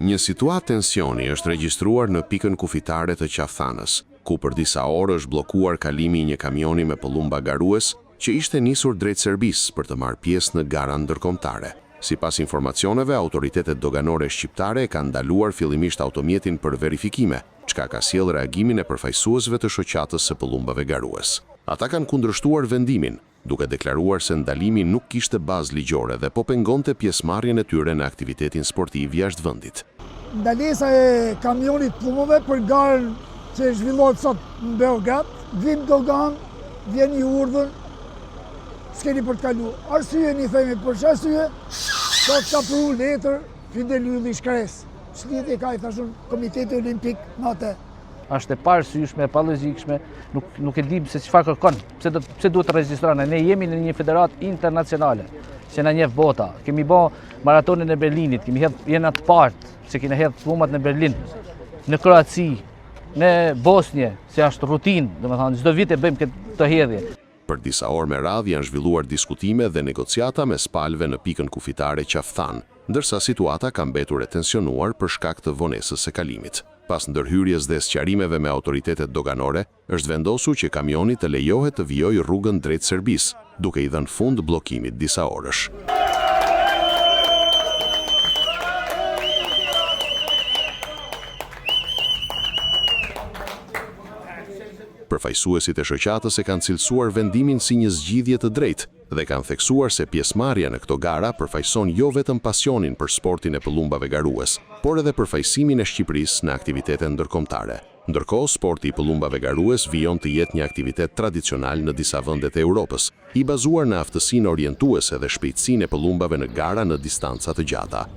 Një situatë tensioni është regjistruar në pikën kufitare të Qafthanës, ku për disa orë është bllokuar kalimi i një kamioni me pëllumba garues që ishte nisur drejt Serbisë për të marrë pjesë në gara ndërkombëtare. Sipas informacioneve, autoritetet doganore shqiptare kanë ndaluar fillimisht automjetin për verifikime, çka ka sjellë reagimin e përfaqësuesve të shoqatës së pëllumbave garues. Ata kanë kundërshtuar vendimin, duke deklaruar se ndalimi nuk kishte bazë ligjore dhe po pengonte pjesëmarrjen e tyre në aktivitetin sportiv jashtë vendit. Ndalesa e kamionit pëllumave për garën që zhvillohet sot në Beograd, vim dogan, vjen një urdhër, s'keni për të kaluar. Arsye një themi për ç'arsye, sot ka pru letër Fidel Ylli Shkres. Ç'lidhje ka, i thashun, Komiteti Olimpik në atë. Është e parësyeshme, e pallëzikshme, nuk e dim se çfarë kërkon, pse duhet të regjistrohen. Ne jemi në një federatë internacionale, që na njeh bota. Kemi bë maratonin e Berlinit, kemi jena të partë, se kemi hedh plumbat në Berlin, në Kroaci, në Bosnjë, se është rutinë, domethënë çdo vit e bëjmë këtë hedhje. Për disa orë me radhë janë zhvilluar diskutime dhe negociata mes palëve në pikën kufitare Qaftan, ndërsa situata ka mbetur e tensionuar për shkak të vonesës së kalimit. Pas ndërhyrjes dhe sqarimeve me autoritetet doganore, është vendosur që kamioni të lejohet të vijojë rrugën drejt Serbisë, duke i dhënë fund bllokimit disa orësh. Përfaqësuesit e shoqatës e kanë cilësuar vendimin si një zgjidhje të drejtë dhe kanë theksuar se pjesëmarrja në këto gara përfaqëson jo vetëm pasionin për sportin e pëllumbave garues, por edhe përfaqësimin e Shqipërisë në aktivitete ndërkombëtare. Ndërkohë, sporti i pëllumbave garues vijon të jetë një aktivitet tradicional në disa vendet e Europës, i bazuar në aftësinë orientuese dhe shpejtësinë e pëllumbave në gara në distanca të gjata.